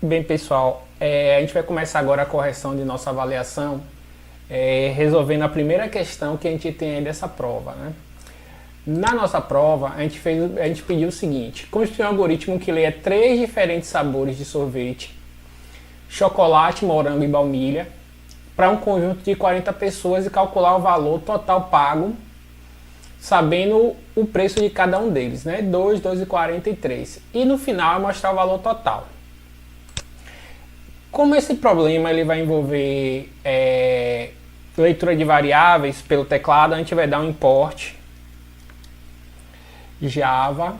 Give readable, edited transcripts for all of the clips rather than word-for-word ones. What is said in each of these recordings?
Bem, pessoal, a gente vai começar agora a correção de nossa avaliação, resolvendo a primeira questão que a gente tem aí dessa prova, né? Na nossa prova, a gente pediu o seguinte: construir um algoritmo que leia 3 diferentes sabores de sorvete, chocolate, morango e baunilha, para um conjunto de 40 pessoas e calcular o valor total pago, sabendo o preço de cada um deles, né? 2, 2,40 e 3. E no final mostrar o valor total. Como esse problema ele vai envolver leitura de variáveis pelo teclado, a gente vai dar um import java.util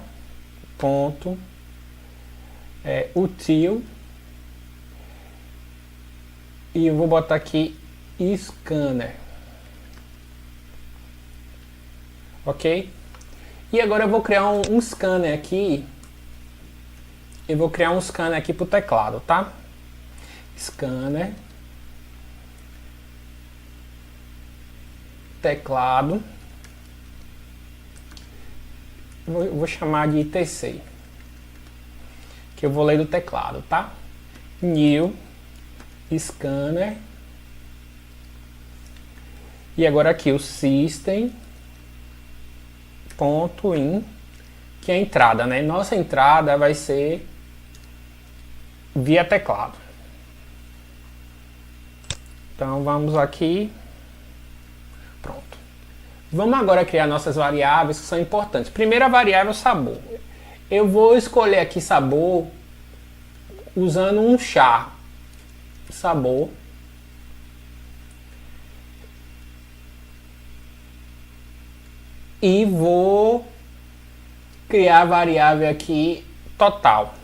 e eu vou botar aqui scanner, ok? E agora eu vou criar um scanner aqui. Eu vou criar um scanner aqui para o teclado, tá? Scanner, teclado, vou chamar de TC, que eu vou ler do teclado, tá? New Scanner, e agora aqui o system.in, que é a entrada, né? Nossa entrada vai ser via teclado. Então vamos aqui, pronto. Vamos agora criar nossas variáveis que são importantes. Primeira variável, sabor. Eu vou escolher aqui sabor usando um char, sabor, e vou criar a variável aqui total,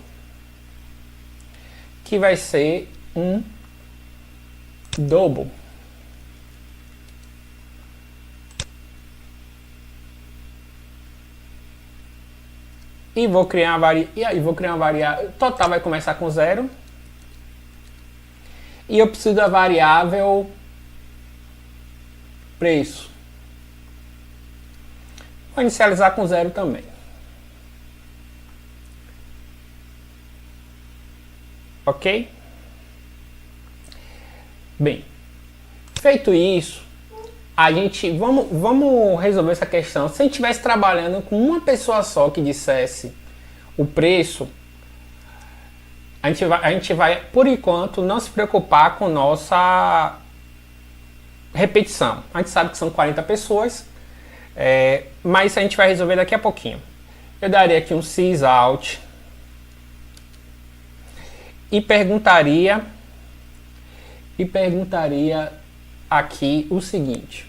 que vai ser um double. E vou criar uma variável total, vai começar com 0. E eu preciso da variável preço. Vou inicializar com 0 também. Ok? Bem, feito isso, vamos resolver essa questão. Se a gente estivesse trabalhando com uma pessoa só que dissesse o preço, a gente vai, por enquanto, não se preocupar com nossa repetição. A gente sabe que são 40 pessoas, mas a gente vai resolver daqui a pouquinho. Eu daria aqui um sysout e perguntaria aqui o seguinte: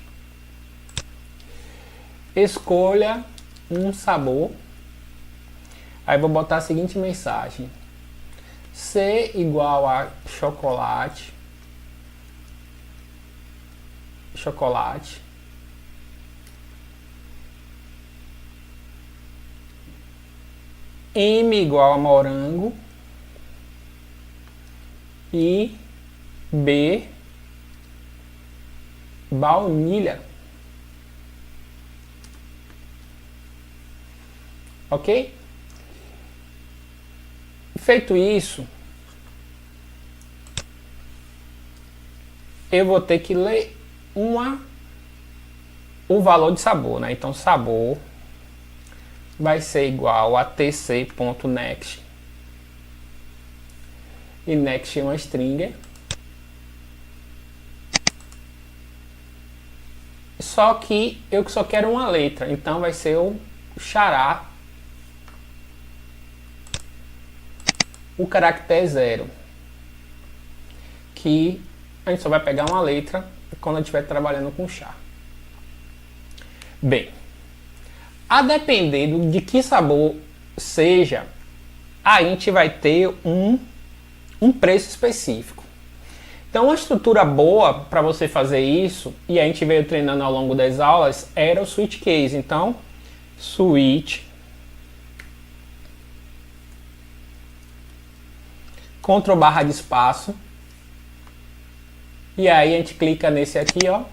escolha um sabor. Aí vou botar a seguinte mensagem: C igual a chocolate, M igual a morango e B baunilha. Ok? Feito isso, eu vou ter que ler o valor de sabor, né? Então sabor vai ser igual a tc.next, e next é uma string. Só que eu só quero uma letra, então vai ser o xará, o caractere 0, que a gente só vai pegar uma letra quando a gente estiver trabalhando com char. Bem, a depender de que sabor seja, a gente vai ter um preço específico. Então, uma estrutura boa para você fazer isso, e a gente veio treinando ao longo das aulas, era o switch case. Então, switch Ctrl barra de espaço, e aí a gente clica nesse aqui, ó,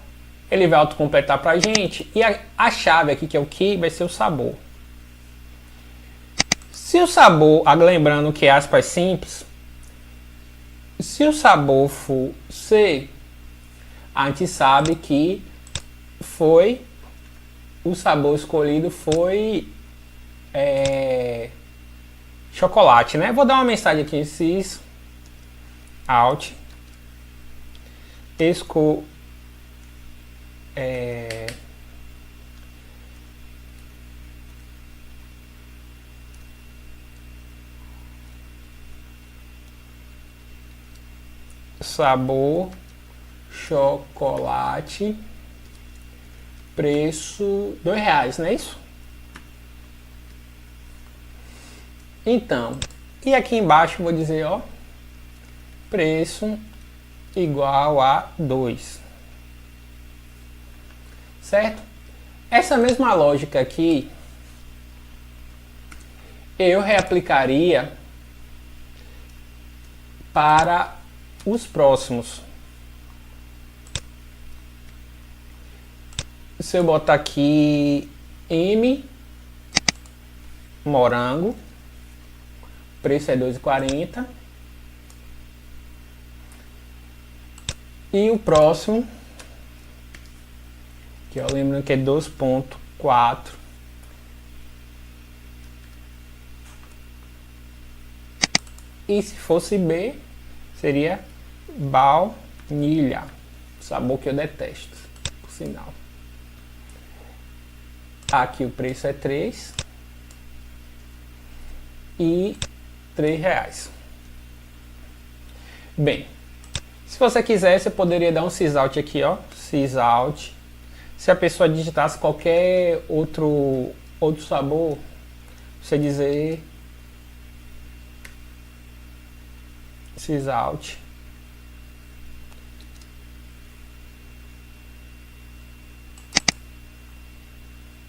ele vai autocompletar para a gente, e a chave aqui, que é o key, vai ser o sabor. Se o sabor, lembrando que é aspas simples, Se o sabor for C, a gente sabe que foi o sabor escolhido foi chocolate, né? Vou dar uma mensagem aqui, sys out sabor chocolate, preço R$2, não é isso? Então, e aqui embaixo eu vou dizer, ó, preço igual a 2. Certo? Essa mesma lógica aqui eu reaplicaria para os próximos. Se eu botar aqui M morango, preço é R$2,40. E o próximo, que eu lembro que é 2,4. E se fosse B, seria baunilha, sabor que eu detesto, por sinal. Aqui o preço é 3 e R$3. Bem, se você quiser, você poderia dar um sysout aqui, ó, sysout. Se a pessoa digitasse qualquer outro sabor, você dizer sysout.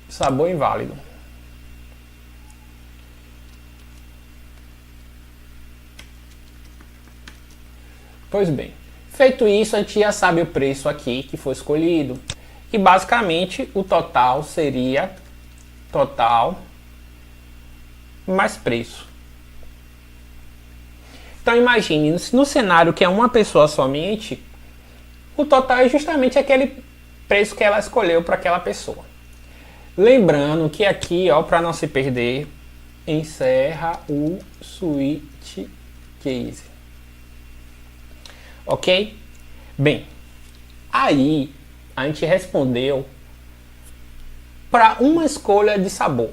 Sabor inválido. Pois bem, feito isso, a gente já sabe o preço aqui que foi escolhido. E basicamente o total seria total mais preço. Então imagine, no cenário que é uma pessoa somente, o total é justamente aquele preço que ela escolheu para aquela pessoa. Lembrando que aqui, ó, para não se perder, encerra o switch case. Ok? Bem, aí a gente respondeu para uma escolha de sabor.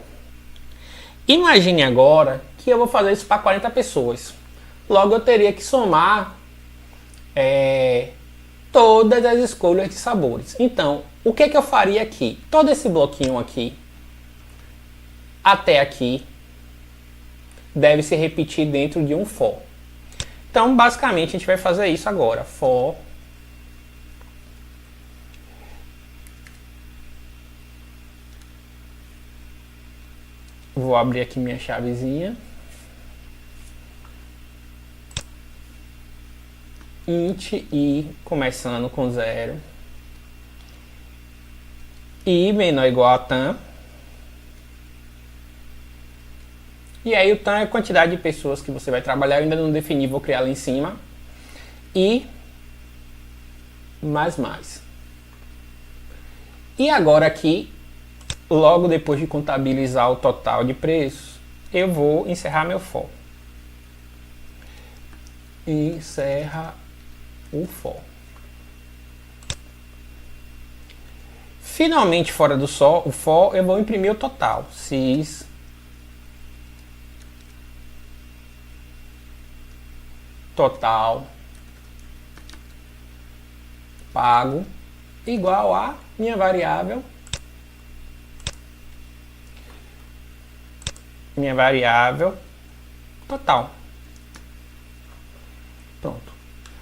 Imagine agora que eu vou fazer isso para 40 pessoas. Logo eu teria que somar todas as escolhas de sabores. Então, o que eu faria aqui? Todo esse bloquinho aqui, até aqui, deve se repetir dentro de um for. Então, basicamente, a gente vai fazer isso agora. For vou abrir aqui minha chavezinha. Int i começando com 0. I menor ou igual a tam. E aí o tam é a quantidade de pessoas que você vai trabalhar. Eu ainda não defini, vou criar lá em cima. E mais. E agora aqui, logo depois de contabilizar o total de preços, eu vou encerrar meu for. Encerra o for. Finalmente, fora do o for, eu vou imprimir o total. Sys total pago igual a minha variável total. Pronto.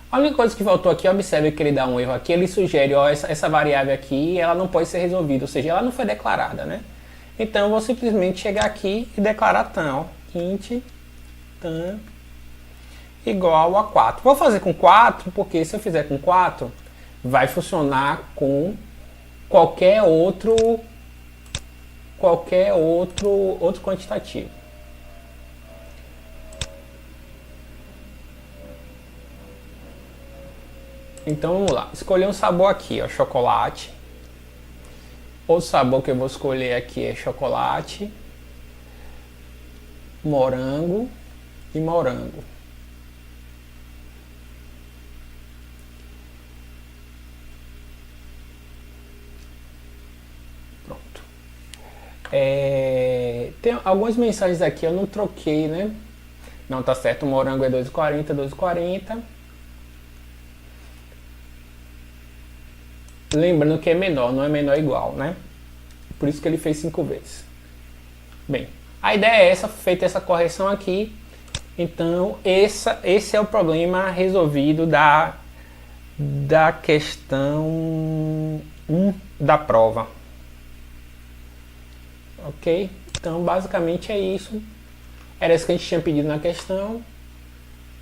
A única coisa que faltou aqui, observe que ele dá um erro aqui, ele sugere, ó, essa variável aqui, ela não pode ser resolvida, ou seja, ela não foi declarada, né? Então eu vou simplesmente chegar aqui e declarar tam, ó, int tam igual a 4. Vou fazer com 4, porque se eu fizer com 4, vai funcionar com qualquer outro quantitativo. Então vamos lá, escolher um sabor aqui, ó, chocolate. Outro sabor que eu vou escolher aqui é chocolate, morango e morango. Pronto. Tem algumas mensagens aqui, eu não troquei, né? Não, tá certo, o morango é 2,40, 2,40. Lembrando que é menor, não é menor igual, né? Por isso que ele fez 5 vezes. Bem, a ideia é essa, feita essa correção aqui. Então, esse é o problema resolvido da questão 1 da prova. Ok? Então, basicamente é isso. Era isso que a gente tinha pedido na questão.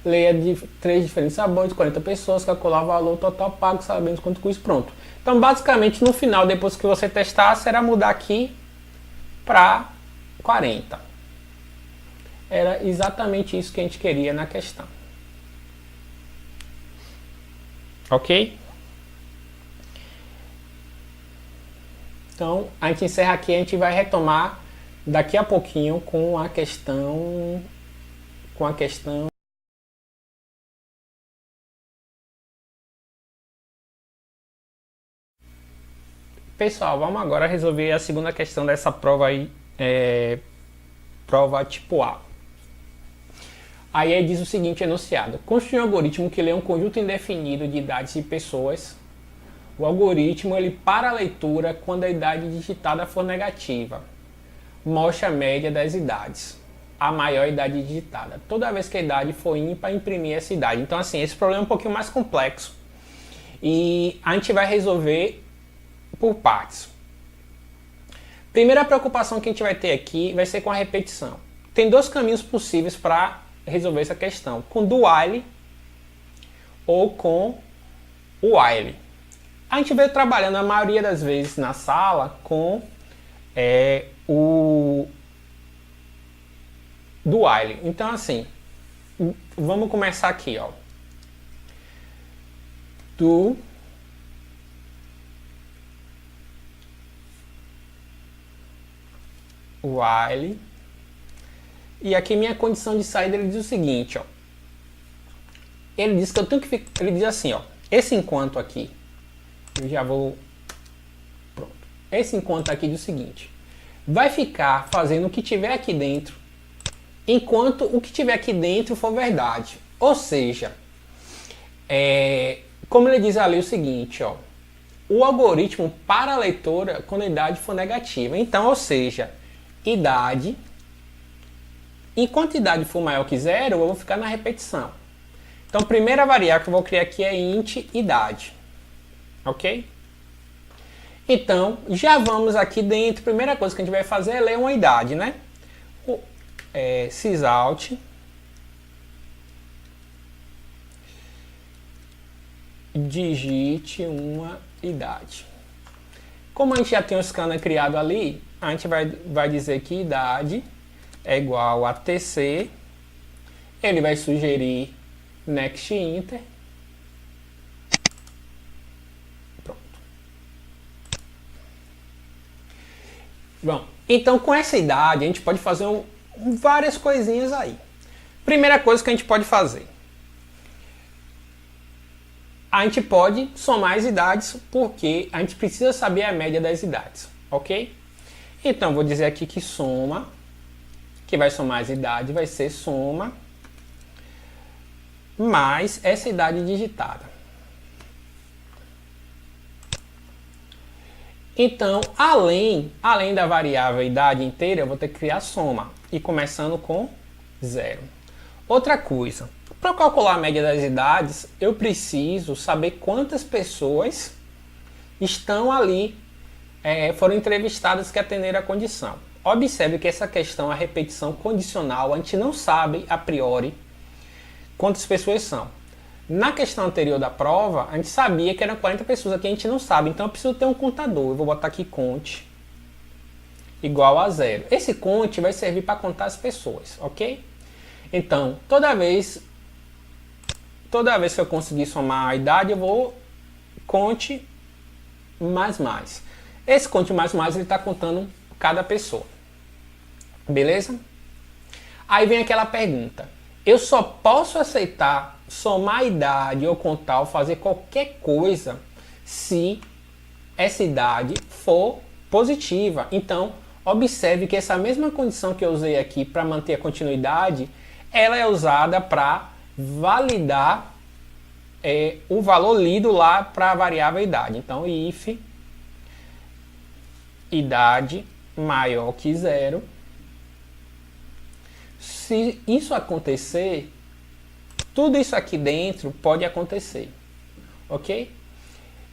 Leia de 3 diferentes sabores, 40 pessoas, calcular o valor total pago, sabendo quanto custa, pronto. Então, basicamente, no final, depois que você testar, será mudar aqui para 40. Era exatamente isso que a gente queria na questão. Ok? Então, a gente encerra aqui, a gente vai retomar daqui a pouquinho com a questão... Pessoal, vamos agora resolver a segunda questão dessa prova aí, prova tipo A. Aí diz o seguinte enunciado: construir um algoritmo que lê um conjunto indefinido de idades de pessoas. O algoritmo ele para a leitura quando a idade digitada for negativa. Mostra a média das idades, a maior idade digitada. Toda vez que a idade for ímpar, imprimir essa idade. Então, assim, esse problema é um pouquinho mais complexo. E a gente vai resolver por partes. Primeira preocupação que a gente vai ter aqui vai ser com a repetição. Tem 2 caminhos possíveis para resolver essa questão: com do while ou com o while. A gente veio trabalhando a maioria das vezes na sala com o do while. Então, assim, vamos começar aqui, ó. Do while. E aqui minha condição de saída, ele diz o seguinte, ó. Ele diz que eu tenho que ficar, ele diz assim, ó, esse enquanto aqui, eu já vou, pronto. Esse enquanto aqui diz o seguinte: vai ficar fazendo o que tiver aqui dentro, enquanto o que tiver aqui dentro for verdade. Ou seja, como ele diz ali o seguinte, ó, o algoritmo para a leitura quando a idade for negativa. Então, ou seja, idade, enquanto a idade for maior que 0, eu vou ficar na repetição. Então, a primeira variável que eu vou criar aqui é int idade. Ok? Então, já vamos aqui dentro. Primeira coisa que a gente vai fazer é ler uma idade, né? Sysout digite uma idade. Como a gente já tem o scanner criado ali, a gente vai dizer que idade é igual a tc. Ele vai sugerir next inter. Pronto. Bom, então com essa idade a gente pode fazer várias coisinhas aí. Primeira coisa que a gente pode fazer: a gente pode somar as idades, porque a gente precisa saber a média das idades, ok? Então, vou dizer aqui que soma, que vai somar as idades, vai ser soma mais essa idade digitada. Então, além da variável idade inteira, eu vou ter que criar soma, e começando com 0. Outra coisa, para calcular a média das idades, eu preciso saber quantas pessoas estão ali, foram entrevistadas que atenderam a condição. Observe que essa questão, a repetição condicional, a gente não sabe a priori quantas pessoas são. Na questão anterior da prova, a gente sabia que eram 40 pessoas, aqui a gente não sabe, então eu preciso ter um contador. Eu vou botar aqui cont igual a 0. Esse cont vai servir para contar as pessoas, ok? Então, toda vez toda vez que eu conseguir somar a idade, eu vou conte mais. Esse conte mais ele está contando cada pessoa. Beleza? Aí vem aquela pergunta. Eu só posso aceitar somar a idade ou contar ou fazer qualquer coisa se essa idade for positiva. Então, observe que essa mesma condição que eu usei aqui para manter a continuidade, ela é usada para validar o valor lido lá para a variável idade. Então, if idade maior que 0. Se isso acontecer, tudo isso aqui dentro pode acontecer, ok?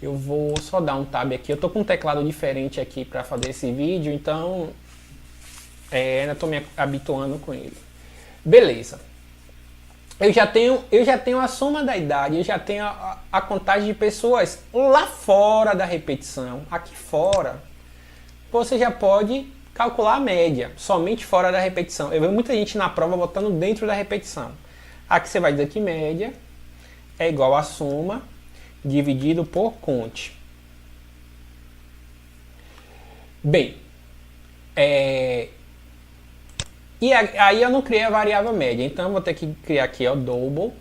Eu vou só dar um tab aqui. Eu tô com um teclado diferente aqui para fazer esse vídeo, então ainda tô me habituando com ele. Beleza. Eu já tenho a soma da idade, eu já tenho a contagem de pessoas lá fora da repetição. Aqui fora, você já pode calcular a média, somente fora da repetição. Eu vejo muita gente na prova botando dentro da repetição. Aqui você vai dizer que média é igual a soma dividido por conte. Bem, e aí eu não criei a variável média, então eu vou ter que criar aqui o double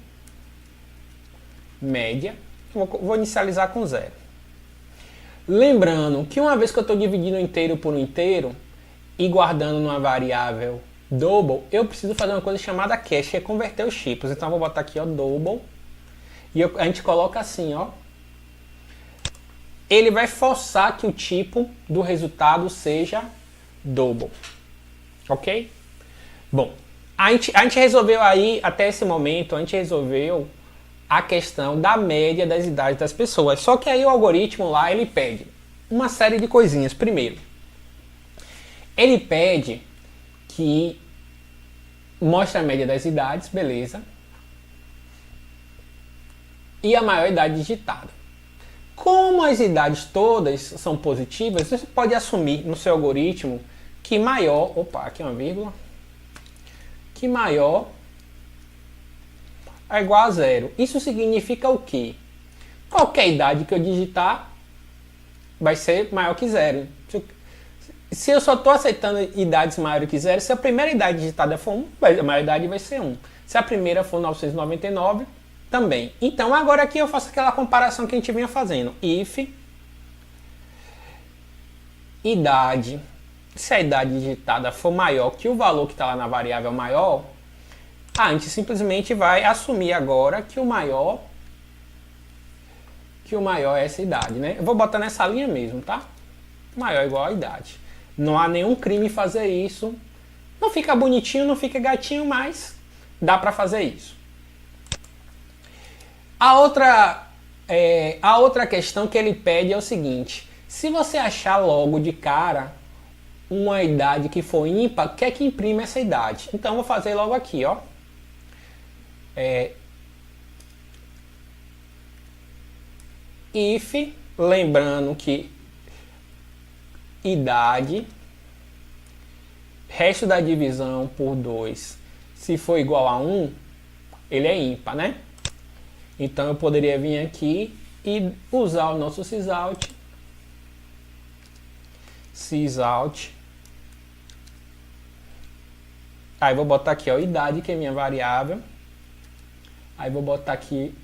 média. Vou inicializar com 0. Lembrando que uma vez que eu estou dividindo inteiro por inteiro e guardando numa variável double, eu preciso fazer uma coisa chamada cache, que é converter os tipos. Então eu vou botar aqui double e a gente coloca assim, ele vai forçar que o tipo do resultado seja double, ok? Bom, a gente resolveu aí, até esse momento, a gente resolveu a questão da média das idades das pessoas. Só que aí o algoritmo lá, ele pede uma série de coisinhas. Primeiro, ele pede que mostre a média das idades, beleza. E a maior idade digitada. Como as idades todas são positivas, você pode assumir no seu algoritmo que maior... Opa, aqui é uma vírgula. Que maior é igual a 0. Isso significa o quê? Qualquer idade que eu digitar vai ser maior que 0. Se eu só estou aceitando idades maiores que 0, se a primeira idade digitada for 1, a maior idade vai ser 1. Se a primeira for 999, também. Então agora aqui eu faço aquela comparação que a gente vinha fazendo. If idade, se a idade digitada for maior que o valor que está lá na variável maior, a gente simplesmente vai assumir agora que o maior é essa idade, né? Eu vou botar nessa linha mesmo, tá? Maior igual a idade. Não há nenhum crime fazer isso. Não fica bonitinho, não fica gatinho, mas dá para fazer isso. A outra questão que ele pede é o seguinte: se você achar logo de cara uma idade que for ímpar, quer que imprima essa idade. Então, eu vou fazer logo aqui, ó. If, lembrando que idade, resto da divisão por 2, se for igual a 1, ele é ímpar, né? Então, eu poderia vir aqui e usar o nosso sysout. Aí vou botar aqui a idade, que é minha variável. Aí vou botar aqui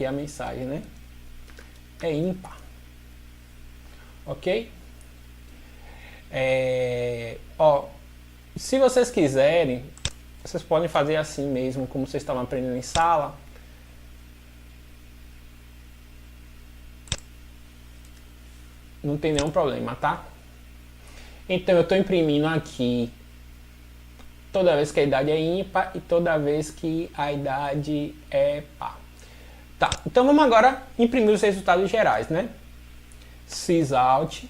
a mensagem, né? É ímpar. Ok? Se vocês quiserem, vocês podem fazer assim mesmo, como vocês estavam aprendendo em sala. Não tem nenhum problema, tá? Então eu estou imprimindo aqui toda vez que a idade é ímpar e toda vez que a idade é par. Tá, então vamos agora imprimir os resultados gerais, né? Sysout.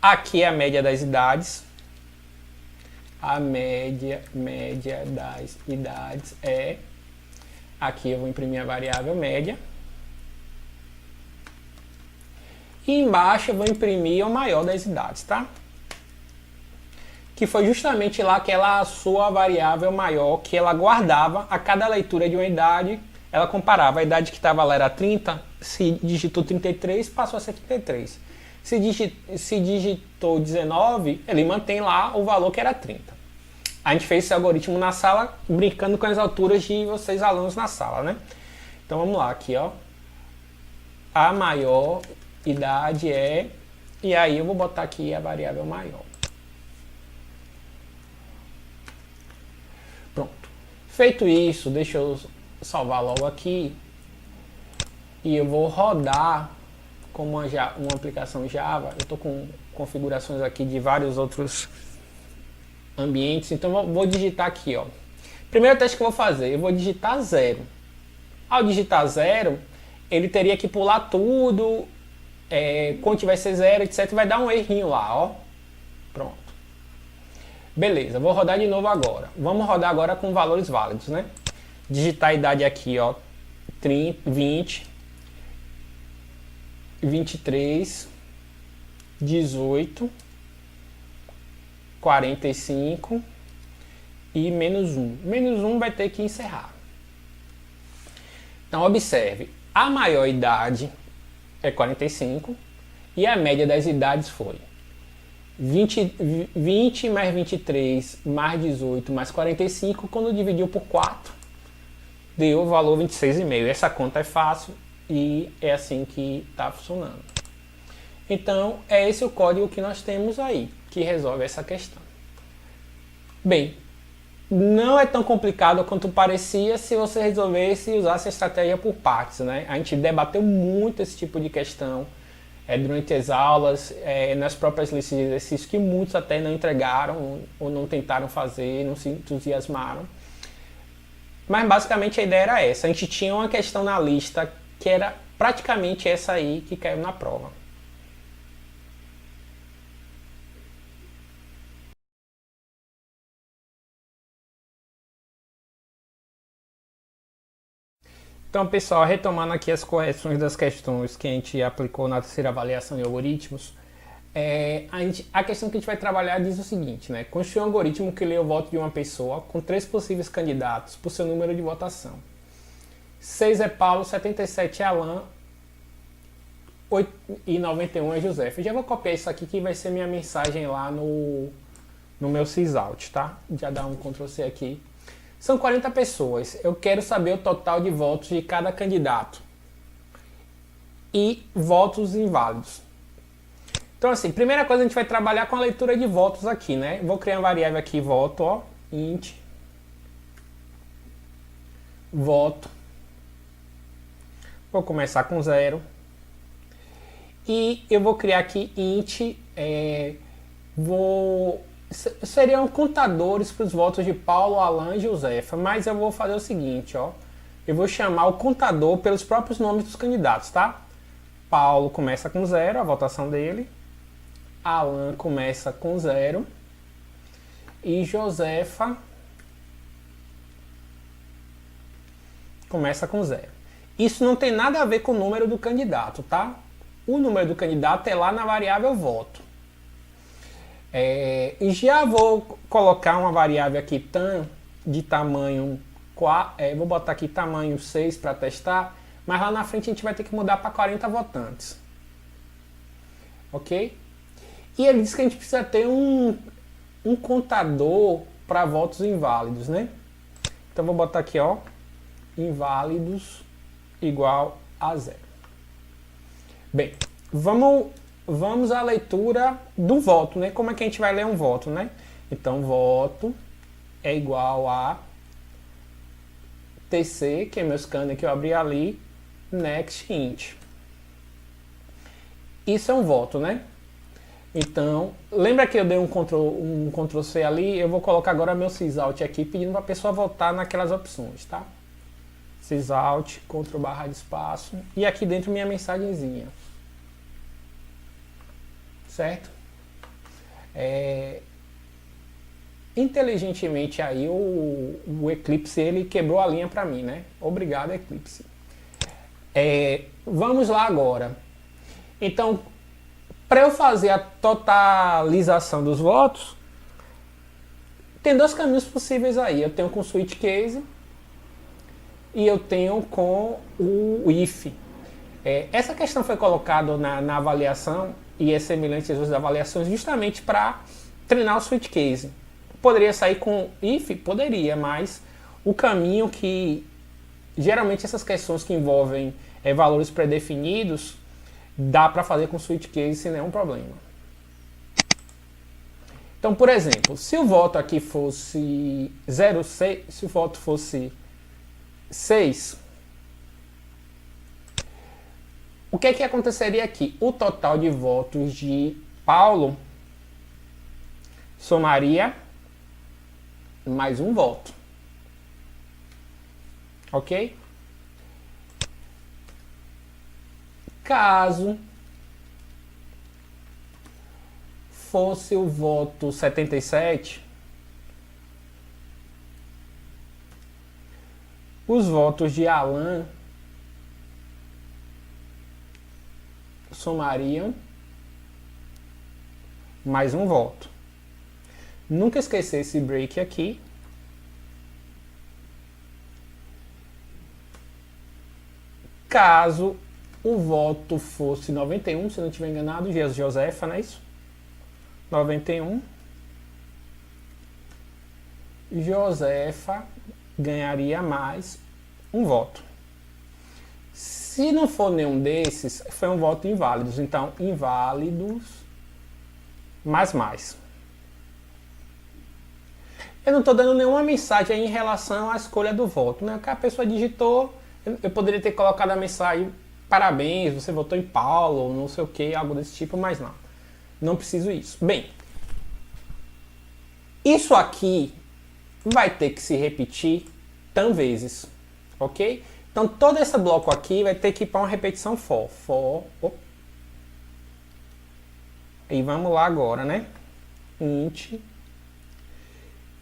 Aqui é a média das idades. A média das idades é... Aqui eu vou imprimir a variável média. E embaixo eu vou imprimir o maior das idades, tá? que foi justamente lá aquela sua variável maior que ela guardava a cada leitura de uma idade. Ela comparava a idade que estava lá era 30, se digitou 33, passou a ser 33. Se digitou 19, ele mantém lá o valor que era 30. A gente fez esse algoritmo na sala, brincando com as alturas de vocês alunos na sala, né? Então vamos lá, aqui ó. A maior idade é... E aí eu vou botar aqui a variável maior. Pronto. Feito isso, deixa eu salvar logo aqui. E eu vou rodar como uma aplicação Java. Eu estou com configurações aqui de vários outros ambientes. Então vou digitar aqui, ó. Primeiro teste que eu vou fazer, eu vou digitar 0. Ao digitar 0, ele teria que pular tudo. Quando tiver ser 0, etc, vai dar um errinho lá, ó. Pronto. Beleza, vou rodar de novo agora. Vamos rodar agora com valores válidos, né? Digitar a idade aqui, ó. 30, 20, 23, 18, 45 e menos 1. Menos 1 vai ter que encerrar. Então observe, a maior idade é 45 e a média das idades foi 20 mais 23 mais 18 mais 45, quando dividiu por 4 deu o valor 26,5. Essa conta é fácil e é assim que está funcionando. Então é esse o código que nós temos aí, que resolve essa questão. Bem, não é tão complicado quanto parecia se você resolvesse usar essa estratégia por partes, né? A gente debateu muito esse tipo de questão durante as aulas, nas próprias listas de exercícios, que muitos até não entregaram ou não tentaram fazer, não se entusiasmaram. Mas basicamente a ideia era essa. A gente tinha uma questão na lista que era praticamente essa aí que caiu na prova. Então, pessoal, retomando aqui as correções das questões que a gente aplicou na terceira avaliação de algoritmos, a questão que a gente vai trabalhar diz o seguinte, né? Construir um algoritmo que lê o voto de uma pessoa com 3 possíveis candidatos por seu número de votação. 6 é Paulo, 77 é Alan, 8 e 91 é José. Eu já vou copiar isso aqui que vai ser minha mensagem lá no meu sysout, tá? Já dá um Ctrl+C aqui. São 40 pessoas. Eu quero saber o total de votos de cada candidato. E votos inválidos. Então, assim, primeira coisa a gente vai trabalhar com a leitura de votos aqui, né? Vou criar uma variável aqui, voto, ó. Int. Voto. Vou começar com 0. E eu vou criar aqui int. Seriam contadores para os votos de Paulo, Alan e Josefa, mas eu vou fazer o seguinte, ó. Eu vou chamar o contador pelos próprios nomes dos candidatos, tá? Paulo começa com 0, a votação dele. Alan começa com 0. E Josefa começa com 0. Isso não tem nada a ver com o número do candidato, tá? O número do candidato é lá na variável voto. E já vou colocar uma variável aqui tam de tamanho 4, vou botar aqui tamanho 6 para testar, mas lá na frente a gente vai ter que mudar para 40 votantes. Ok? E ele diz que a gente precisa ter um contador para votos inválidos, né? Então vou botar aqui, ó, inválidos igual a 0. Bem, vamos à leitura do voto, né? Como é que a gente vai ler um voto, né? Então, voto é igual a TC, que é meu scanner que eu abri ali, next int. Isso é um voto, né? Então, lembra que eu dei um Ctrl C ali? Eu vou colocar agora meu sysout aqui, pedindo para a pessoa votar naquelas opções, tá? Sysout, Ctrl / de espaço, e aqui dentro minha mensagenzinha. Certo? Inteligentemente aí o Eclipse ele quebrou a linha para mim, né? Obrigado, Eclipse. Vamos lá agora. Então, para eu fazer a totalização dos votos, Tem dois caminhos possíveis aí. Eu tenho com switch case e eu tenho com o if. Essa questão foi colocada na avaliação e é semelhante às outras avaliações justamente para treinar o switch case. Poderia sair com if? Poderia, mas o caminho que geralmente essas questões que envolvem valores pré-definidos dá para fazer com switch case sem nenhum problema. Então, por exemplo, se o voto aqui fosse 0,6, se o voto fosse 6, o que é que aconteceria aqui? O total de votos de Paulo somaria mais um voto. Ok? Caso fosse o voto 77, os votos de Alan somariam mais um voto. Nunca esquecer esse break aqui. Caso o voto fosse 91, se não estiver enganado, Josefa, não é isso? 91. Josefa ganharia mais um voto. Se não for nenhum desses, foi um voto inválido. Então, inválidos mais. Eu não estou dando nenhuma mensagem aí em relação à escolha do voto, né? O que a pessoa digitou, eu poderia ter colocado a mensagem parabéns, você votou em Paulo, não sei o que, algo desse tipo, mas não. Não preciso isso. Bem, isso aqui vai ter que se repetir tantas vezes, ok? Então todo esse bloco aqui vai ter que ir para uma repetição for. E vamos lá agora, né? Int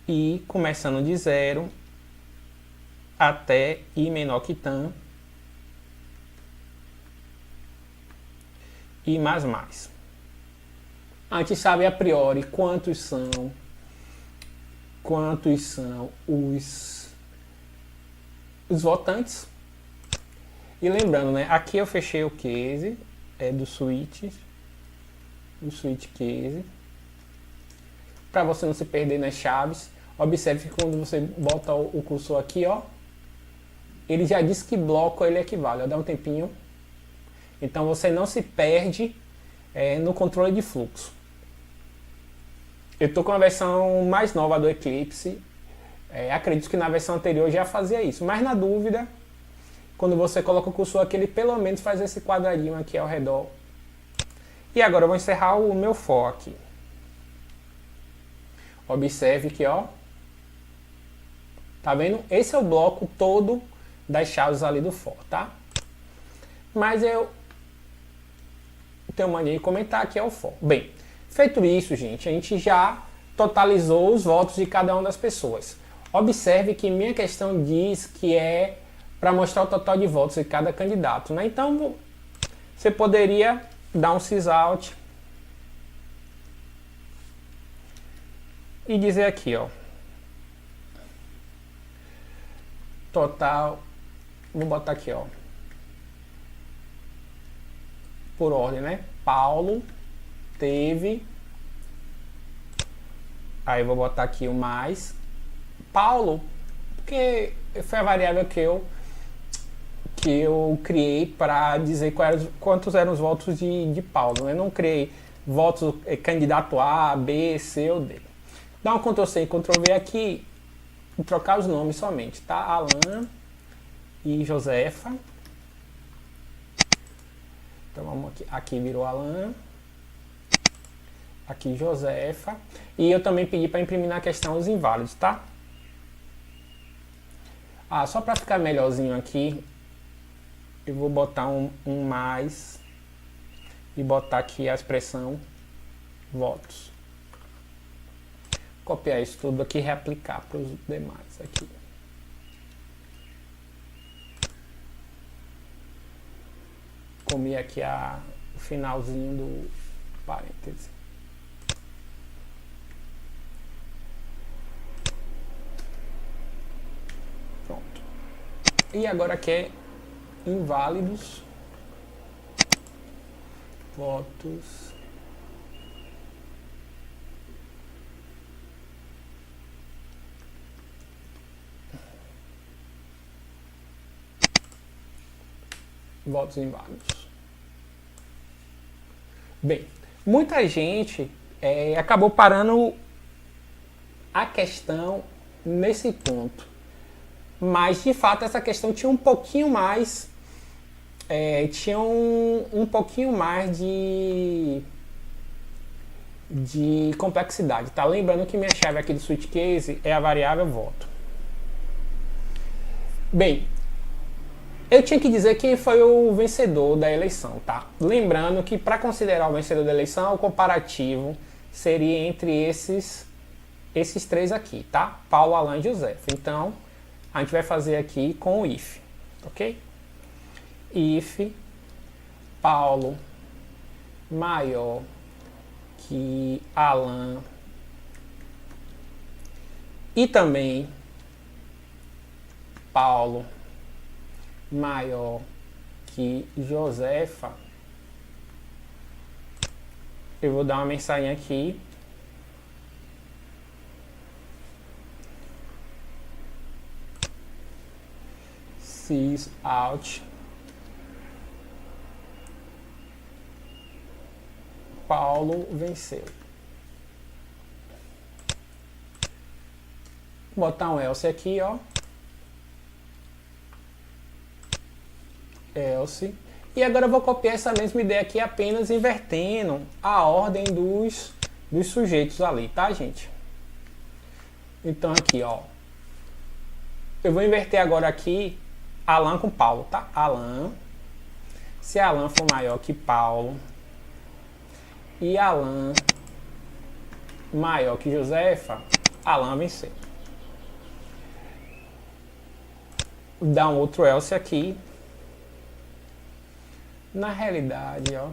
e começando de 0 até i menor que tan e mais. A gente sabe a priori quantos são os votantes. E lembrando, né? Aqui eu fechei o case do switch case, para você não se perder nas chaves. Observe que quando você bota o cursor aqui, ó, ele já diz que bloco ele equivale. Dá um tempinho. Então você não se perde no controle de fluxo. Eu estou com a versão mais nova do Eclipse. Acredito que na versão anterior já fazia isso. Mas na dúvida, quando você coloca o cursor aqui, ele pelo menos faz esse quadradinho aqui ao redor. E agora eu vou encerrar o meu for aqui. Observe que, ó, tá vendo? Esse é o bloco todo das chaves ali do for, tá? Mas eu tenho mania de comentar que é o for. Bem, feito isso, gente, a gente já totalizou os votos de cada uma das pessoas. Observe que minha questão diz que é para mostrar o total de votos de cada candidato, né? Então, você poderia dar um sysout e dizer aqui, ó, total, vou botar aqui, ó, por ordem, né? Paulo teve, aí vou botar aqui o mais, Paulo, porque foi a variável que eu criei para dizer quantos eram os votos de Paulo, né? Eu não criei votos candidato A, B, C ou D. Dá um Ctrl C e Ctrl V aqui e trocar os nomes somente, tá? Alan e Josefa. Então vamos aqui virou Alan, aqui Josefa, e eu também pedi para imprimir na questão os inválidos, tá? Só para ficar melhorzinho aqui, eu vou botar um mais e botar aqui a expressão votos. Copiar isso tudo aqui e reaplicar para os demais aqui. Comi aqui o finalzinho do parêntese. E agora aqui é inválidos. Votos. Votos inválidos. Bem, muita gente acabou parando a questão nesse ponto. Mas, de fato, essa questão tinha um pouquinho mais... tinha um pouquinho mais de complexidade, tá? Lembrando que minha chave aqui do switch case é a variável voto. Bem, eu tinha que dizer quem foi o vencedor da eleição, tá? Lembrando que para considerar o vencedor da eleição, o comparativo seria entre esses três aqui, tá? Paulo, Alan e José. Então, a gente vai fazer aqui com o if, ok? If Paulo maior que Alan e também Paulo maior que Josefa, eu vou dar uma mensagem aqui. Sys out Paulo venceu. Vou botar um else aqui, ó. Else. E agora eu vou copiar essa mesma ideia aqui apenas invertendo a ordem dos sujeitos ali, tá, gente? Então aqui, ó. Eu vou inverter agora aqui Alan com Paulo, tá? Alan. Se Alan for maior que Paulo e Alan maior que Josefa, Alan venceu. Dá um outro else aqui. Na realidade, ó,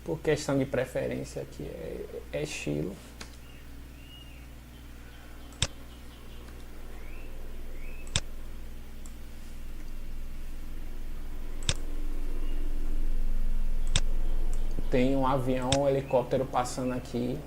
por questão de preferência aqui é estilo. Tem um avião, um helicóptero passando aqui.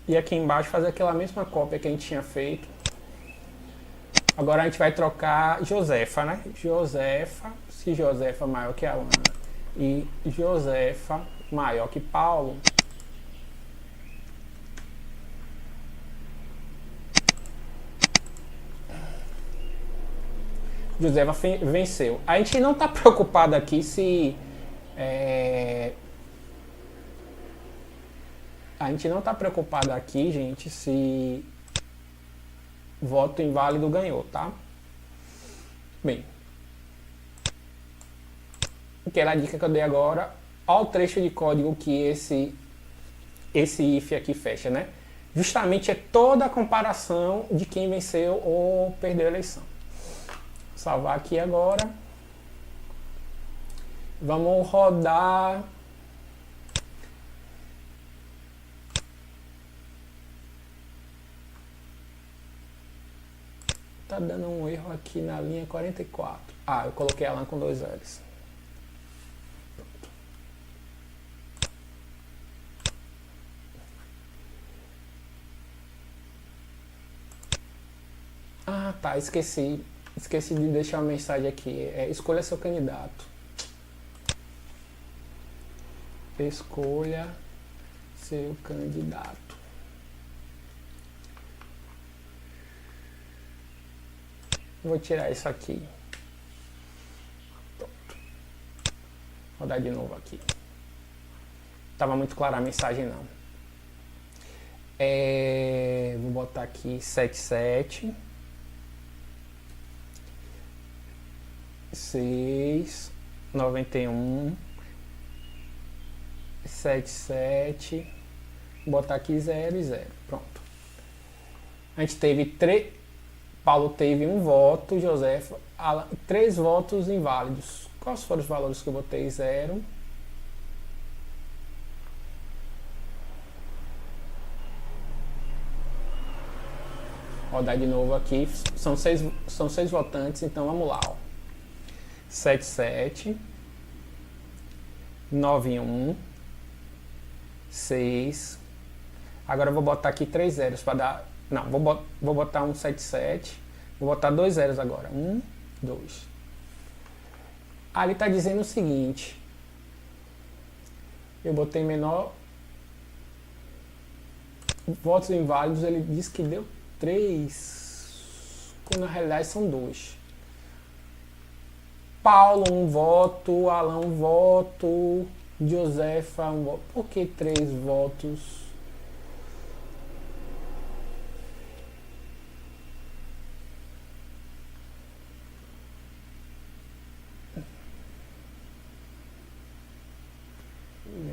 E aqui embaixo fazer aquela mesma cópia que a gente tinha feito. Agora a gente vai trocar Josefa, né? Josefa, se Josefa maior que Alan e Josefa maior que Paulo. Josefa venceu. A gente não está preocupado aqui se... A gente não está preocupado aqui, gente, se voto inválido ganhou, tá? Bem, aquela dica que eu dei agora, olha o trecho de código que esse if aqui fecha, né? Justamente é toda a comparação de quem venceu ou perdeu a eleição. Vou salvar aqui agora. Vamos rodar... Tá dando um erro aqui na linha 44. Ah, eu coloquei Alan com 2 L's. Pronto. Ah, tá, esqueci. Esqueci de deixar uma mensagem aqui. Escolha seu candidato. Escolha seu candidato. Vou tirar isso aqui. Pronto. Vou rodar de novo aqui. Tava muito clara a mensagem, não. Vou botar aqui 77 6 91 77, vou botar aqui 0 e 0, pronto. A gente teve 3, Paulo teve 1 voto, Josefa, Alan, 3 votos inválidos. Quais foram os valores que eu botei? 0. Rodar de novo aqui, são 6 votantes, então vamos lá, ó. 77, 91, 6. Agora eu vou botar aqui 3 zeros para dar. Não, vou botar um 77. Vou botar 2 zeros agora. 1, 2. Ali está dizendo o seguinte. Eu botei menor. Votos inválidos, ele diz que deu 3. Quando na realidade são 2. Paulo, 1 voto. Alan, 1 voto. Josefa, 1 voto. Por que 3 votos?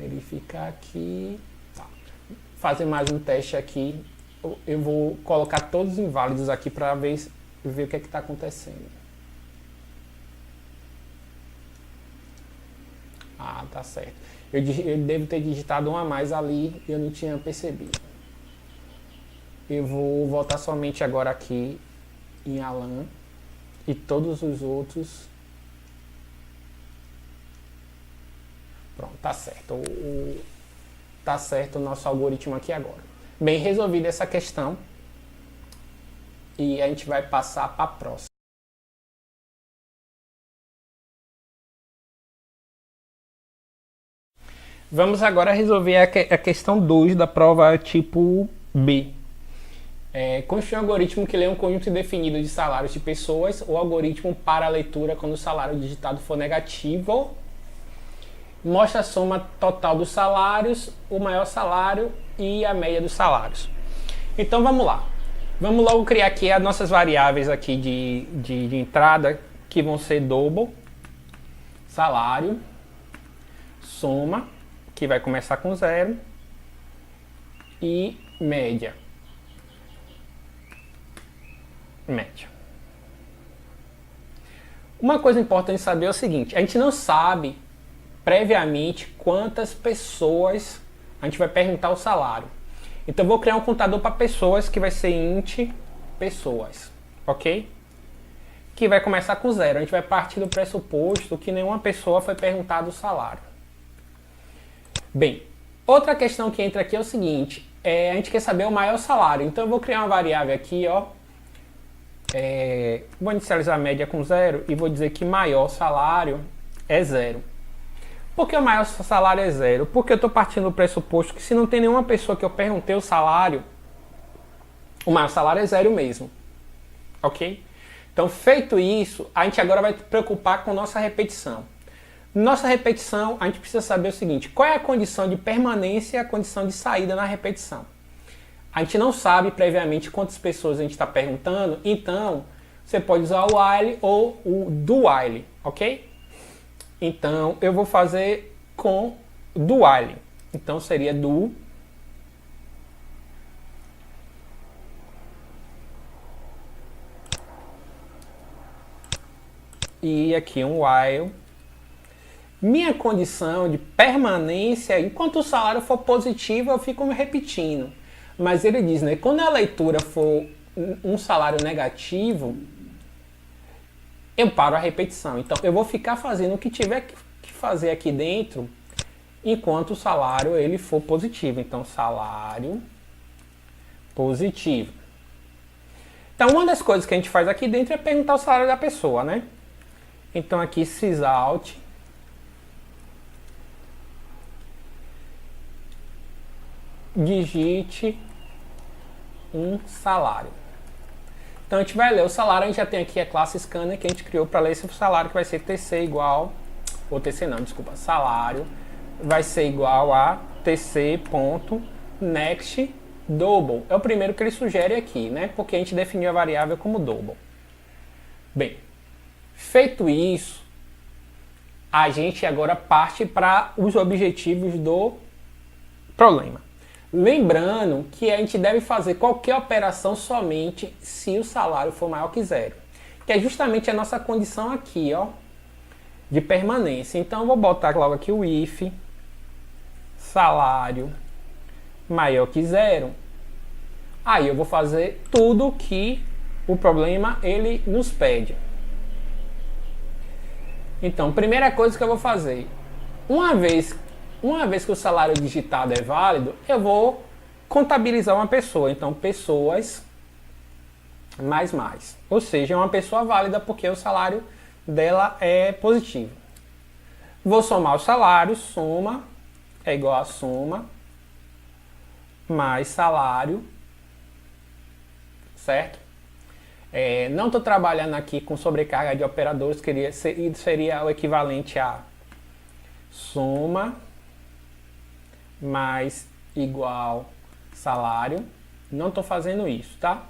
Verificar aqui. Tá. Fazer mais um teste aqui. Eu vou colocar todos os inválidos aqui para ver o que é que está acontecendo. Ah, tá certo. Eu devo ter digitado 1 a mais ali e eu não tinha percebido. Eu vou voltar somente agora aqui em Alan e todos os outros. Pronto, tá certo. Tá certo o nosso algoritmo aqui agora. Bem resolvida essa questão. E a gente vai passar para a próxima. Vamos agora resolver a questão 2 da prova tipo B. Construir um algoritmo que lê um conjunto indefinido de salários de pessoas ou algoritmo para a leitura quando o salário digitado for negativo. Mostra a soma total dos salários, o maior salário e a média dos salários. Então vamos lá. Vamos logo criar aqui as nossas variáveis aqui de entrada, que vão ser double, salário, soma, que vai começar com 0, e média. Média. Uma coisa importante saber é o seguinte, a gente não sabe previamente quantas pessoas a gente vai perguntar o salário. Então eu vou criar um contador para pessoas que vai ser int pessoas, ok? Que vai começar com 0. A gente vai partir do pressuposto que nenhuma pessoa foi perguntada o salário. Bem, outra questão que entra aqui é o seguinte, a gente quer saber o maior salário. Então eu vou criar uma variável aqui, ó. Vou inicializar a média com 0 e vou dizer que maior salário é 0. Por que o maior salário é 0? Porque eu estou partindo do pressuposto que se não tem nenhuma pessoa que eu perguntei o salário, o maior salário é 0 mesmo. Ok? Então, feito isso, a gente agora vai se preocupar com nossa repetição. Nossa repetição, a gente precisa saber o seguinte, qual é a condição de permanência e a condição de saída na repetição. A gente não sabe previamente quantas pessoas a gente está perguntando, então você pode usar o while ou o do while, ok? Então, eu vou fazer com do while. Então, seria do e aqui um while. Minha condição de permanência, enquanto o salário for positivo, eu fico me repetindo. Mas ele diz, né, quando a leitura for um salário negativo, eu paro a repetição. Então, eu vou ficar fazendo o que tiver que fazer aqui dentro, enquanto o salário ele for positivo. Então, salário positivo. Então, uma das coisas que a gente faz aqui dentro é perguntar o salário da pessoa, né? Então, aqui, sysalt, digite um salário. Então a gente vai ler o salário, a gente já tem aqui a classe scanner que a gente criou para ler esse salário, que vai ser TC igual, ou TC não, desculpa, salário, vai ser igual a TC.next double. É o primeiro que ele sugere aqui, né? Porque a gente definiu a variável como double. Bem, feito isso, a gente agora parte para os objetivos do problema. Lembrando que a gente deve fazer qualquer operação somente se o salário for maior que zero, que é justamente a nossa condição aqui, ó, de permanência. Então eu vou botar logo aqui o if salário maior que zero. Aí eu vou fazer tudo que o problema ele nos pede. Então, primeira coisa que eu vou fazer, uma vez que o salário digitado é válido, eu vou contabilizar uma pessoa. Então, pessoas mais. Ou seja, é uma pessoa válida porque o salário dela é positivo. Vou somar os salários, soma é igual a soma mais salário, certo? Não estou trabalhando aqui com sobrecarga de operadores, seria o equivalente a soma mais igual salário. Não estou fazendo isso, tá?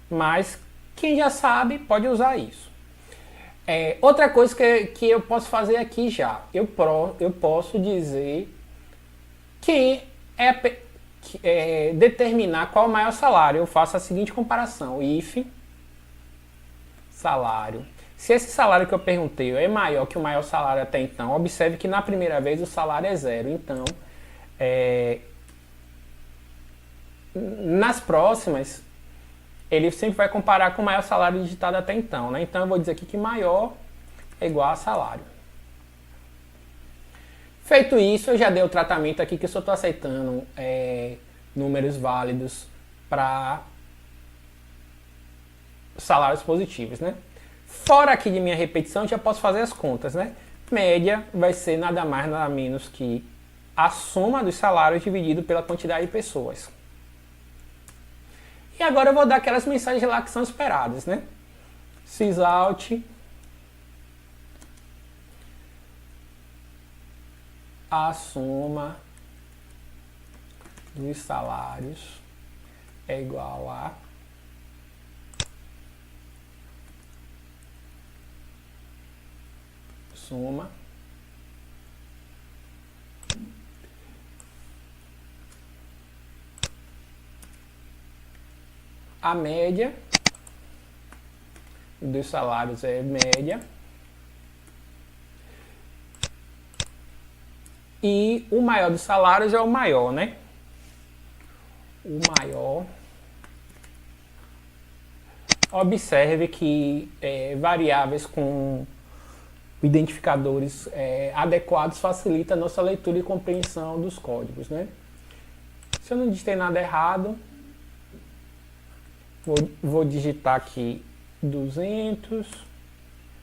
Mas quem já sabe pode usar isso. Outra coisa que eu posso fazer aqui já, eu posso dizer quem determinar qual é o maior salário. Eu faço a seguinte comparação: if salário. Se esse salário que eu perguntei é maior que o maior salário até então, observe que na primeira vez o salário é zero. Então, nas próximas, ele sempre vai comparar com o maior salário digitado até então, né? Então eu vou dizer aqui que maior é igual a salário. Feito isso, eu já dei o tratamento aqui que eu só estou aceitando números válidos para salários positivos, né? Fora aqui de minha repetição, eu já posso fazer as contas, né? Média vai ser nada mais, nada menos que a soma dos salários dividido pela quantidade de pessoas. E agora eu vou dar aquelas mensagens lá que são esperadas, né? Sysout a soma dos salários é igual a soma a média dos salários é média e o maior dos salários é o maior, né? O maior. Observe que variáveis com identificadores adequados facilita a nossa leitura e compreensão dos códigos, né? Se eu não digitei nada errado, vou digitar aqui 200,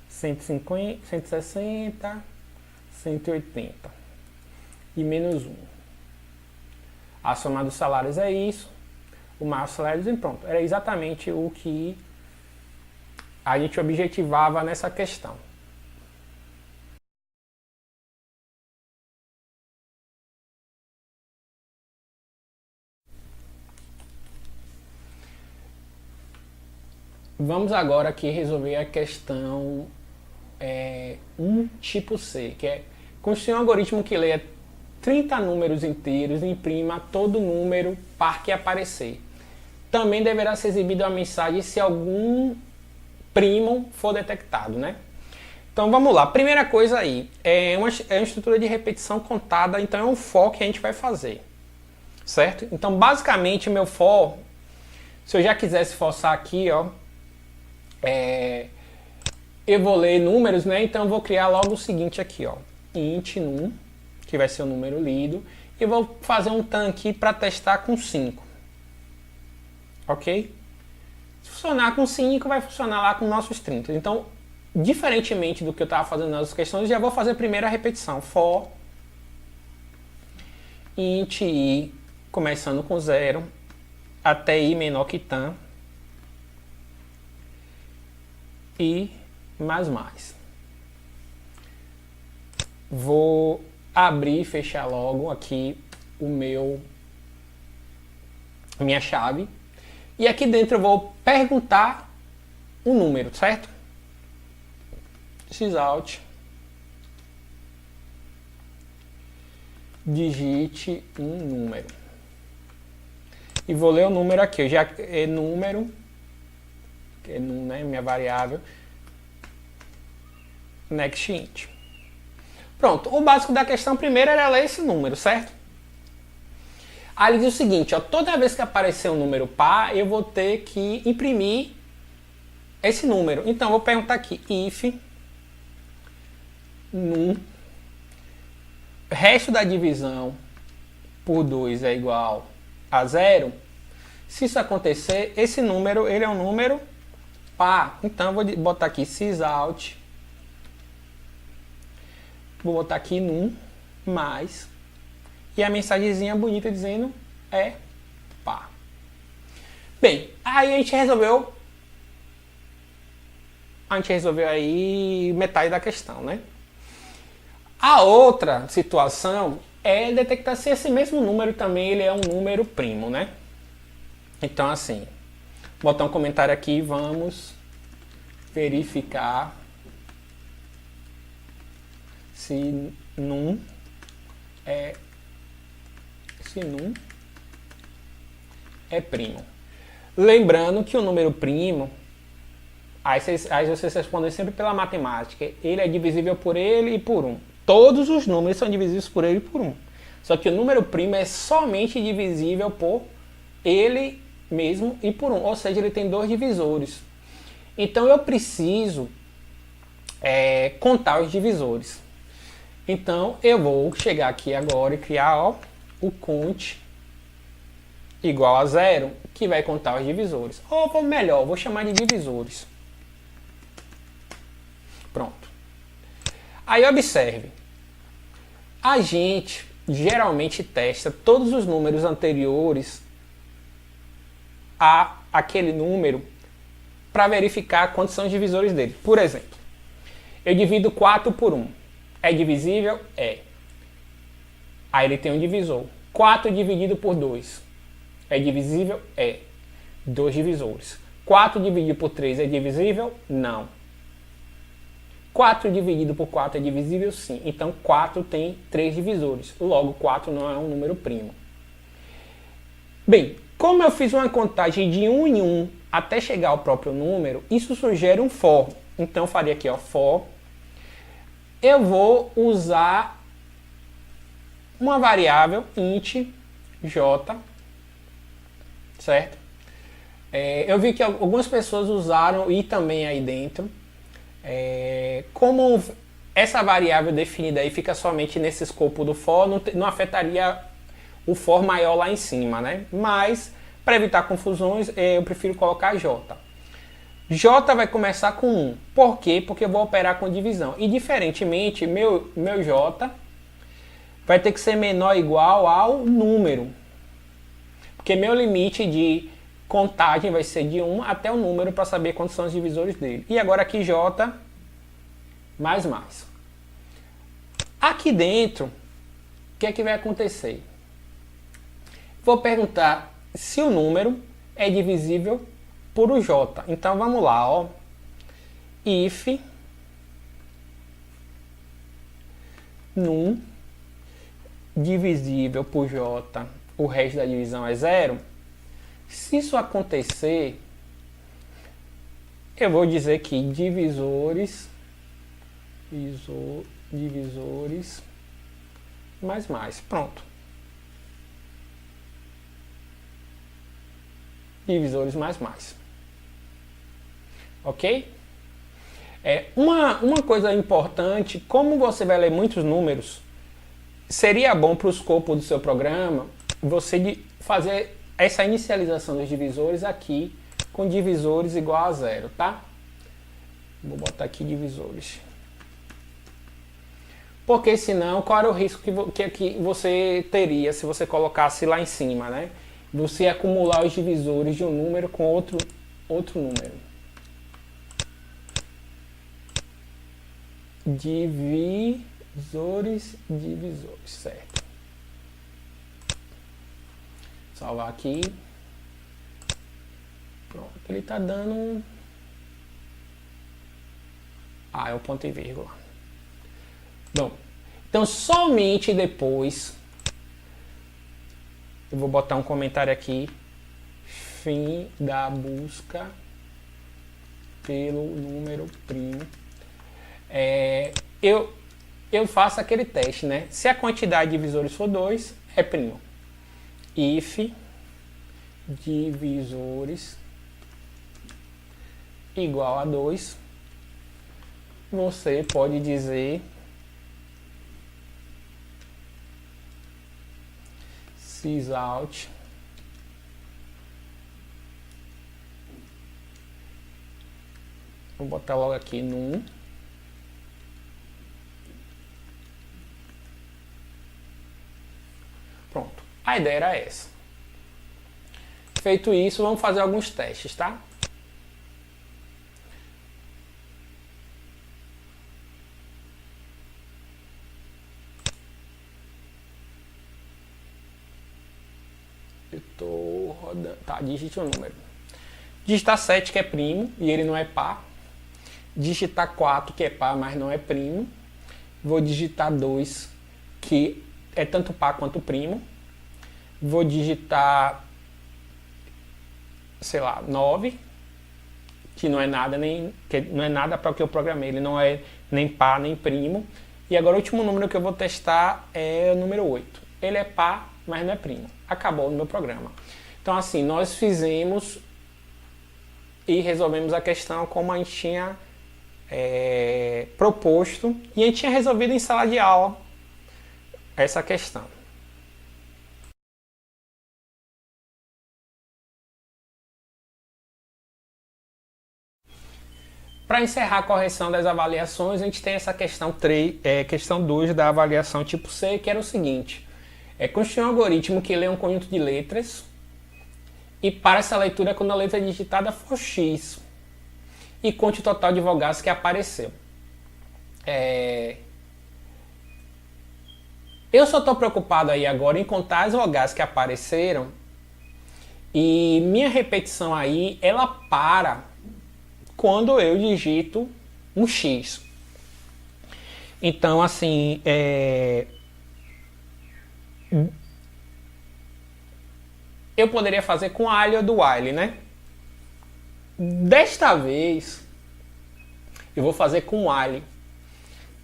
150, 160, 180 e menos 1. A soma dos salários é isso, o maior salário e pronto. Era exatamente o que a gente objetivava nessa questão. Vamos agora aqui resolver a questão 1 tipo C, que é construir um algoritmo que leia 30 números inteiros e imprima todo número par que aparecer. Também deverá ser exibida a mensagem se algum primo for detectado, né? Então vamos lá. Primeira coisa aí, é uma estrutura de repetição contada, então é um for que a gente vai fazer, certo? Então basicamente meu for, se eu já quisesse forçar aqui, ó, eu vou ler números, né? Então eu vou criar logo o seguinte aqui, ó, int num, que vai ser o número lido, e vou fazer um tan aqui para testar com 5. Ok? Se funcionar com 5, vai funcionar lá com nossos 30. Então, diferentemente do que eu estava fazendo nas questões, já vou fazer primeiro a repetição. For int i, começando com 0, até i menor que tan, e mais. Vou abrir e fechar logo aqui minha chave. E aqui dentro eu vou perguntar o número, certo? Sysout digite um número. E vou ler o número aqui. Eu já é número, que é né, minha variável, next int. Pronto, o básico da questão primeiro era ler esse número, certo? Aí ele diz o seguinte, ó, toda vez que aparecer um número par, eu vou ter que imprimir esse número. Então, eu vou perguntar aqui, if num resto da divisão por 2 é igual a 0. Se isso acontecer, esse número ele é um número par. Então, eu vou botar aqui sysout. Vou botar aqui num mais. E a mensagenzinha bonita dizendo é par. Bem, aí a gente resolveu aí metade da questão, né? A outra situação é detectar se esse mesmo número também ele é um número primo, né? Então assim, botar um comentário aqui, vamos verificar se num é primo. Lembrando que o número primo, aí vocês respondem sempre pela matemática, ele é divisível por ele e por 1. Todos os números são divisíveis por ele e por 1. Só que o número primo é somente divisível por ele mesmo e por 1. Ou seja, ele tem 2 divisores. Então eu preciso contar os divisores. Então eu vou chegar aqui agora e criar o cont igual a 0, que vai contar os divisores. Ou melhor, vou chamar de divisores. Pronto. Aí observe, a gente geralmente testa todos os números anteriores a aquele número para verificar quantos são os divisores dele. Por exemplo, eu divido 4 por 1. É divisível? É. Aí ele tem um divisor. 4 dividido por 2. É divisível? É. 2 divisores. 4 dividido por 3 é divisível? Não. 4 dividido por 4 é divisível? Sim. Então 4 tem 3 divisores. Logo, 4 não é um número primo. Bem, como eu fiz uma contagem de 1 em 1 até chegar ao próprio número, isso sugere um for. Então eu faria aqui, ó, for. Eu vou usar uma variável int j, certo? Eu vi que algumas pessoas usaram i também aí dentro. Como essa variável definida aí fica somente nesse escopo do for, não afetaria o for maior lá em cima, né? Mas, para evitar confusões, eu prefiro colocar j. J vai começar com 1. Por quê? Porque eu vou operar com divisão. E, diferentemente, meu j vai ter que ser menor ou igual ao número. Porque meu limite de contagem vai ser de 1 até o número para saber quantos são os divisores dele. E agora aqui j mais. Aqui dentro, o que é que vai acontecer? Vou perguntar se o número é divisível por o j. Então vamos lá, ó. If num divisível por j, o resto da divisão é 0. Se isso acontecer, eu vou dizer que divisores mais. Pronto. Divisores mais. Ok? Uma coisa importante, como você vai ler muitos números, seria bom para o escopo do seu programa você fazer essa inicialização dos divisores aqui com divisores igual a 0, tá? Vou botar aqui divisores. Porque senão, qual era o risco que você teria se você colocasse lá em cima, né? Você acumular os divisores de um número com outro número. Divisores, certo. Salvar aqui. Pronto, ele está dando um... é o ponto e vírgula. Bom, então somente depois Eu vou botar um comentário aqui. Fim da busca pelo número primo. Eu faço aquele teste, né? Se a quantidade de divisores for 2, é primo. If divisores igual a 2, você pode dizer sysout vou botar logo aqui num pronto, a ideia era essa. Feito isso, vamos fazer alguns testes, tá? Eu tô rodando. Tá, digite o número. Digitar 7, que é primo, e ele não é par. Digitar 4, que é par, mas não é primo. Vou digitar 2, que é tanto par quanto primo. Vou digitar, sei lá, 9, que não é nada, para o que eu programei. Ele não é nem par, nem primo. E agora o último número que eu vou testar é o número 8. Ele é par, mas não é primo. Acabou no meu programa. Então assim, nós fizemos e resolvemos a questão como a gente tinha proposto, e a gente tinha resolvido em sala de aula essa questão. Para encerrar a correção das avaliações, a gente tem essa questão 3, questão 2 da avaliação tipo C, que era o seguinte: construir um algoritmo que lê um conjunto de letras e para essa leitura quando a letra digitada for X e conte o total de vogais que apareceu. Eu só estou preocupado aí agora em contar as vogais que apareceram, e minha repetição aí, ela para quando eu digito um X. Então, assim, eu poderia fazer com while ou do while, né? Desta vez, eu vou fazer com while,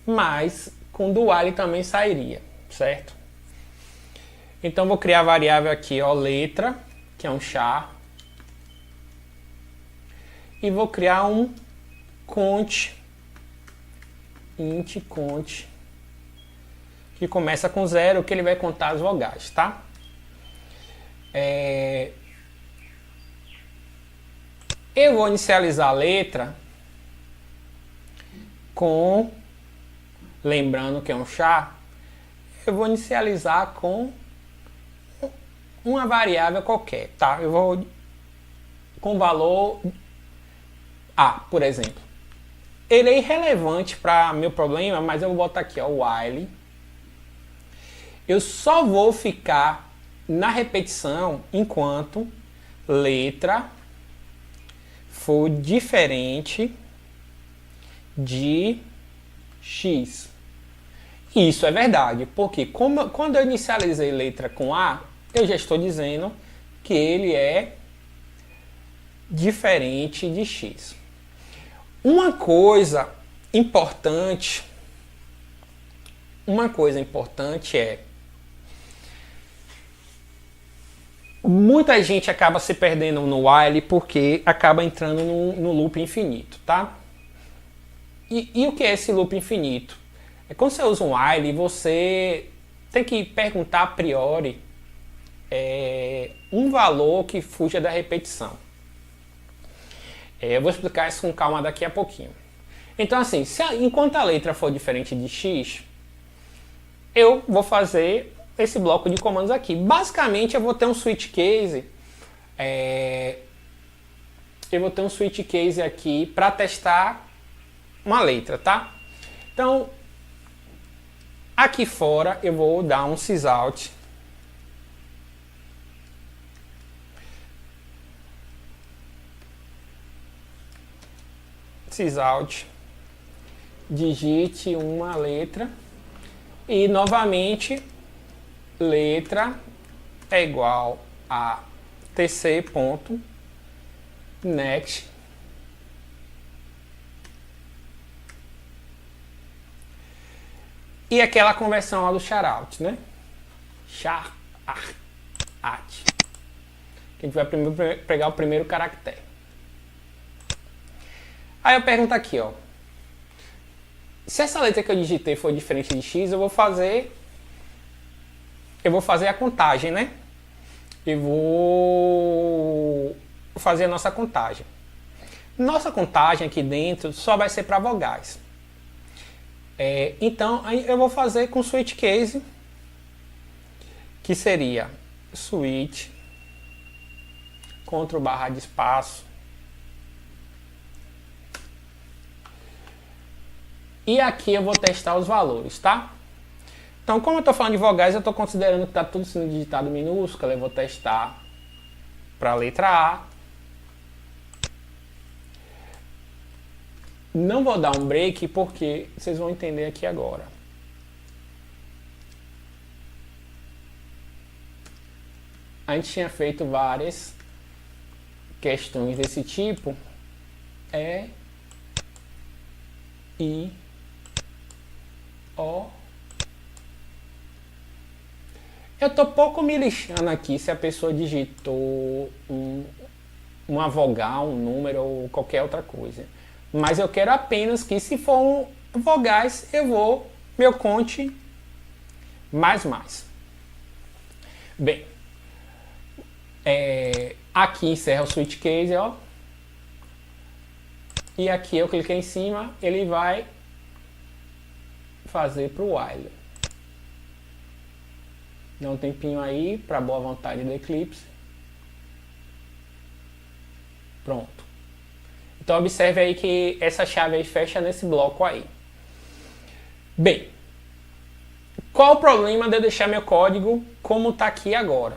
mas com do while também sairia, certo? Então, vou criar a variável aqui, ó, letra, que é um char. E vou criar um cont, int cont, que começa com 0, que ele vai contar as vogais, tá? Eu vou inicializar a letra com, lembrando que é um char, eu vou inicializar com uma variável qualquer, tá? Eu vou com valor A, por exemplo. Ele é irrelevante para meu problema, mas eu vou botar aqui, ó, while. Eu só vou ficar na repetição enquanto letra for diferente de X. Isso é verdade, porque quando eu inicializei letra com A, eu já estou dizendo que ele é diferente de X. Uma coisa importante é, muita gente acaba se perdendo no while porque acaba entrando no loop infinito, tá? E o que é esse loop infinito? Quando você usa um while, você tem que perguntar a priori um valor que fuja da repetição. Eu vou explicar isso com calma daqui a pouquinho. Então assim, enquanto a letra for diferente de X, eu vou fazer esse bloco de comandos aqui. Basicamente eu vou ter um switch case, aqui para testar uma letra, tá? Então, aqui fora eu vou dar um sysout digite uma letra e novamente letra é igual a tc ponto next e aquela conversão lá do charout, né? Charout. Que a gente vai primeiro pegar o primeiro caractere. Aí eu pergunto aqui, ó. Se essa letra que eu digitei for diferente de x, eu vou fazer a contagem, né? Eu vou fazer a nossa contagem. Nossa contagem aqui dentro só vai ser para vogais. Então, eu vou fazer com switch case, que seria switch, Ctrl barra de espaço, e aqui eu vou testar os valores, tá? Então, como eu estou falando de vogais, eu estou considerando que está tudo sendo digitado minúsculo, eu vou testar para a letra A. Não vou dar um break porque vocês vão entender aqui agora. A gente tinha feito várias questões desse tipo. I, O. Eu tô pouco me lixando aqui se a pessoa digitou uma vogal, um número ou qualquer outra coisa. Mas eu quero apenas que, se for vogais, eu conte mais. Bem, aqui encerra o switch case, ó. E aqui eu cliquei em cima, ele vai fazer para o while. Dá um tempinho aí, para boa vontade do Eclipse. Pronto. Então observe aí que essa chave aí fecha nesse bloco aí. Bem, qual o problema de eu deixar meu código como está aqui agora?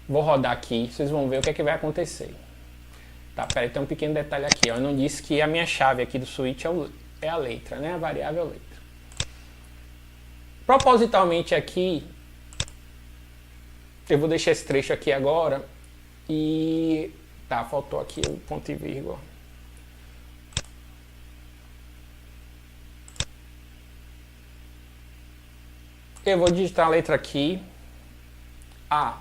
Vou rodar aqui, vocês vão ver o que é que vai acontecer. Tá, peraí, tem um pequeno detalhe aqui, ó. Eu não disse que a minha chave aqui do switch é a letra, né? A variável letra. Propositalmente aqui, eu vou deixar esse trecho aqui agora e... Tá, faltou aqui o ponto e vírgula. Eu vou digitar a letra aqui. A.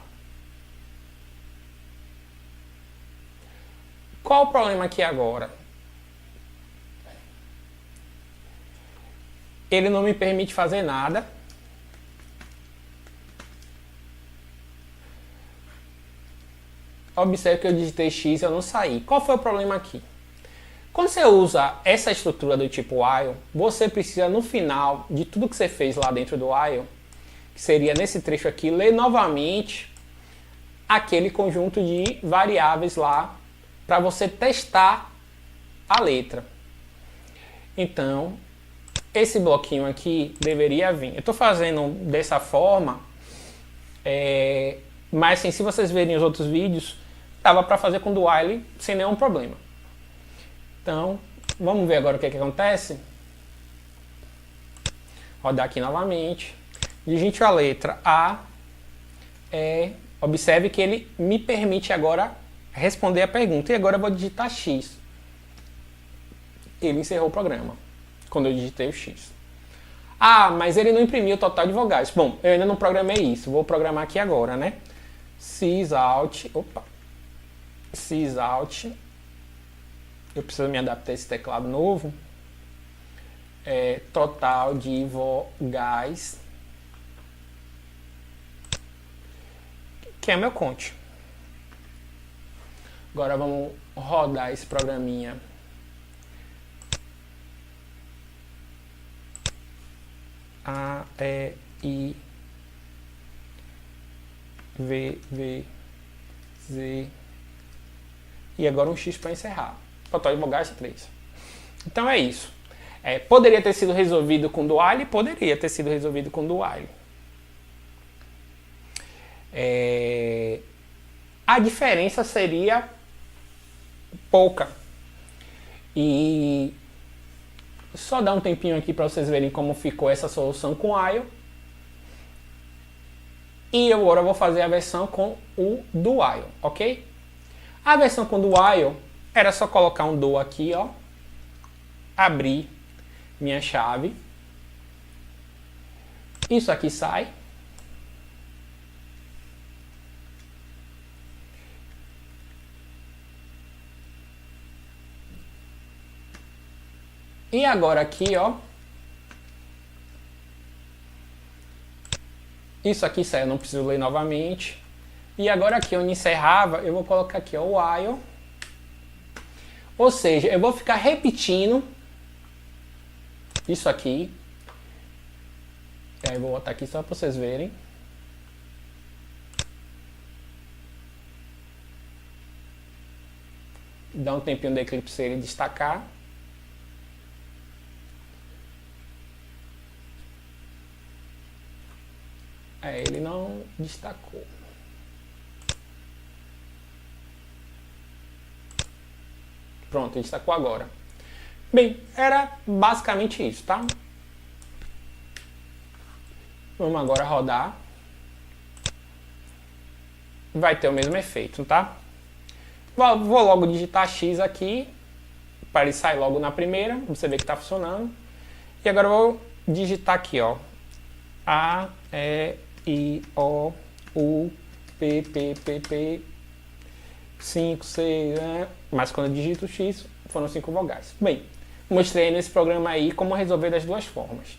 Qual o problema aqui agora? Ele não me permite fazer nada. Observe que eu digitei X e eu não saí. Qual foi o problema aqui? Quando você usa essa estrutura do tipo while, você precisa, no final de tudo que você fez lá dentro do while, que seria nesse trecho aqui, ler novamente aquele conjunto de variáveis lá para você testar a letra. Então, esse bloquinho aqui deveria vir. Eu estou fazendo dessa forma, mas assim, se vocês verem os outros vídeos, dava para fazer com do while sem nenhum problema. Então, vamos ver agora o que acontece. Rodar aqui novamente. Digite a letra A. Observe que ele me permite agora responder a pergunta. E agora eu vou digitar X. Ele encerrou o programa quando eu digitei o X. Ah, mas ele não imprimiu o total de vogais. Bom, eu ainda não programei isso. Vou programar aqui agora, né? Sysout. Opa. Sysout. Eu preciso me adaptar a esse teclado novo. Total de vogais. Que é meu conte. Agora vamos rodar esse programinha. A, E, I, V, Z. E agora um X para encerrar. Total de vogais 3. Então é isso. Poderia ter sido resolvido com do while? Poderia ter sido resolvido com do while. A diferença seria pouca. E só dar um tempinho aqui para vocês verem como ficou essa solução com while. E agora eu vou fazer a versão com o do while, ok? A versão com o do while era só colocar um do aqui, ó. Abrir minha chave. Isso aqui sai. E agora aqui, ó. Isso aqui sai, eu não preciso ler novamente. E agora aqui onde encerrava, eu vou colocar aqui, ó, o while. Ou seja, eu vou ficar repetindo isso aqui. E aí eu vou botar aqui só para vocês verem. Dá um tempinho do eclipse ele destacar. Ele não destacou. Pronto, ele destacou agora. Bem, era basicamente isso, tá? Vamos agora rodar. Vai ter o mesmo efeito, tá? Vou logo digitar X aqui, para ele sair logo na primeira, você vê que está funcionando. E agora eu vou digitar aqui, ó. A, E, I, O, U, P, P, P, P, 5, 6, né? Mas quando eu digito X, foram 5 vogais. Bem, mostrei nesse programa aí como resolver das duas formas.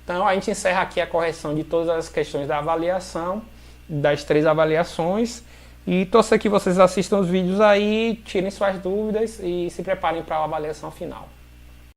Então a gente encerra aqui a correção de todas as questões da avaliação, das 3 avaliações. E torcer que vocês assistam os vídeos aí, tirem suas dúvidas e se preparem para a avaliação final.